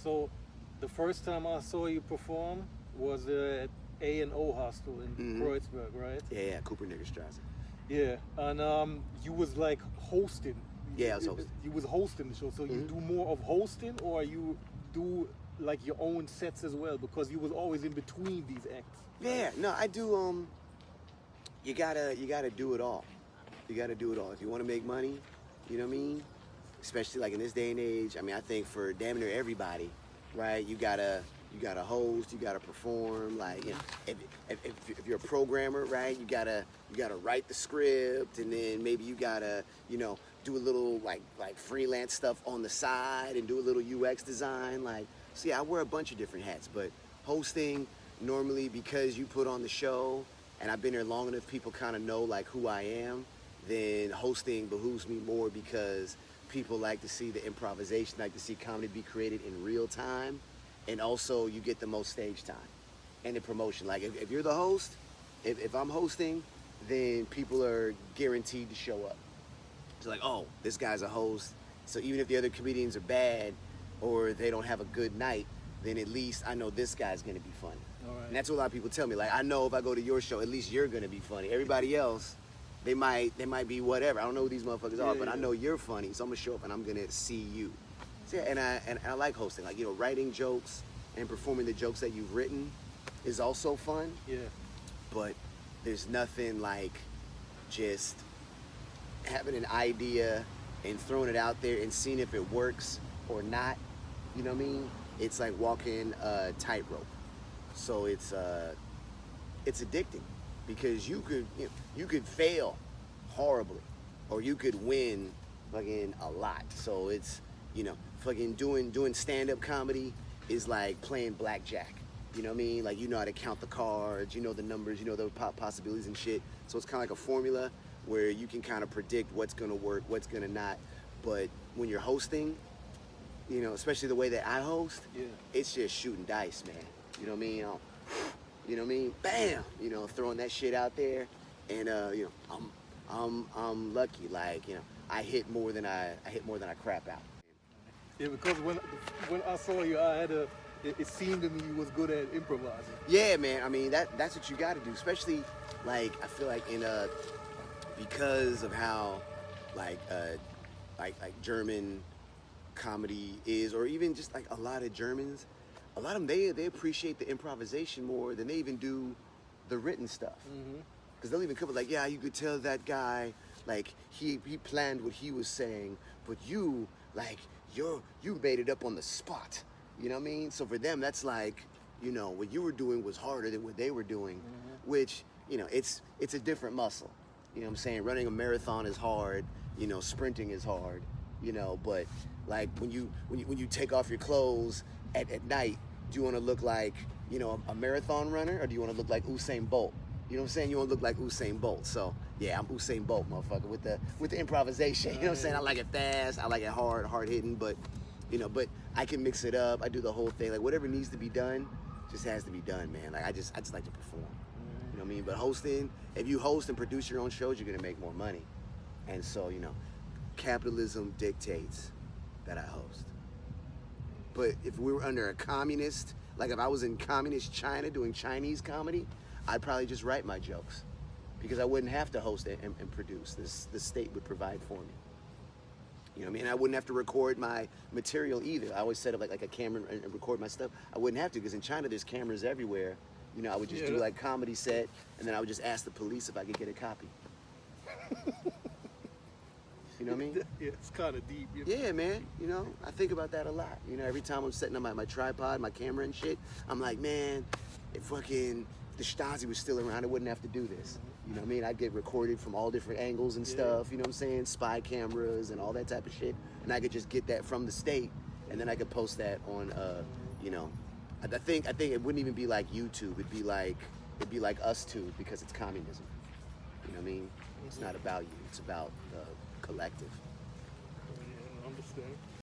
So the first time I saw you perform was at A&O Hostel in Kreuzberg, right? Yeah, Cooper-Niggerstrasse. Yeah, and you was like hosting. Yeah, I was hosting. You was hosting the show. So you do more of hosting, or you do like your own sets as well? Because you was always in between these acts. Yeah, no, I do. You gotta do it all. You gotta do it all if you want to make money. You know what I mean? Especially like in this day and age. I mean, I think for damn near everybody, right? You gotta host, you gotta perform. Like, you know, if you're a programmer, right? You gotta write the script, and then maybe you gotta, you know, do a little like freelance stuff on the side and do a little UX design. Like, so yeah, I wear a bunch of different hats, but hosting normally, because you put on the show, and I've been here long enough, people kind of know like who I am. Then hosting behooves me more because people like to see the improvisation, like to see comedy be created in real time, and also you get the most stage time and the promotion. Like if you're the host, if I'm hosting, then people are guaranteed to show up. So like, oh, this guy's a host, so even if the other comedians are bad or they don't have a good night, then at least I know this guy's gonna be funny. All right. And that's what a lot of people tell me. Like, I know if I go to your show, at least you're gonna be funny. Everybody else, they might be whatever. I don't know who these motherfuckers are, but I know you're funny, so I'm gonna show up and I'm gonna see you. So, yeah, and I like hosting. Like, you know, writing jokes and performing the jokes that you've written is also fun. Yeah. But there's nothing like just having an idea and throwing it out there and seeing if it works or not. You know what I mean? It's like walking a tightrope. So it's addicting, because you could fail horribly, or you could win fucking a lot. So it's, you know, fucking doing stand-up comedy is like playing blackjack. You know what I mean? Like, you know how to count the cards, you know the numbers, you know the possibilities and shit. So it's kind of like a formula where you can kind of predict what's gonna work, what's gonna not. But when you're hosting, you know, especially the way that I host, it's just shooting dice, man. You know what I mean? You know what I mean? Bam! You know, throwing that shit out there, and you know, I'm lucky. Like, you know, I hit more than I crap out. Yeah, because when I saw you, it seemed to me you was good at improvising. Yeah, man. I mean, that's what you got to do, especially like I feel like because of how like German comedy is, or even just like a lot of Germans, a lot of them they appreciate the improvisation more than they even do the written stuff. Because they'll even come up like, yeah, you could tell that guy, like he planned what he was saying, but you made it up on the spot. You know what I mean? So for them, that's like, you know, what you were doing was harder than what they were doing, which, you know, it's a different muscle. You know what I'm saying? Running a marathon is hard. You know, sprinting is hard. You know, but like when you take off your clothes at night, do you want to look like, you know, a marathon runner, or do you want to look like Usain Bolt? You know what I'm saying? You want to look like Usain Bolt. So yeah, I'm Usain Bolt, motherfucker, with the improvisation. You know what I'm saying? I like it fast. I like it hard hitting, but you know, but I can mix it up. I do the whole thing. Like, whatever needs to be done just has to be done, man. Like, I just like to perform. You know what I mean? But hosting, if you host and produce your own shows, you're gonna make more money. And so, you know, capitalism dictates that I host. But if we were under a communist, like if I was in communist China doing Chinese comedy, I'd probably just write my jokes, because I wouldn't have to host it and produce. The state would provide for me. You know what I mean? I wouldn't have to record my material either. I always set up like a camera and record my stuff. I wouldn't have to, because in China there's cameras everywhere. You know, I would just do like comedy set, and then I would just ask the police if I could get a copy. You know what I mean? Yeah, it's kind of deep. Yeah, man. You know, I think about that a lot. You know, every time I'm setting up my tripod, my camera and shit, I'm like, man, if the Stasi was still around, I wouldn't have to do this. You know what I mean? I'd get recorded from all different angles and stuff, you know what I'm saying? Spy cameras and all that type of shit. And I could just get that from the state, and then I could post that on, you know, I think it wouldn't even be like YouTube. It'd be like UsTube, because it's communism. You know what I mean? It's not about you. It's about the collective. Yeah, I understand.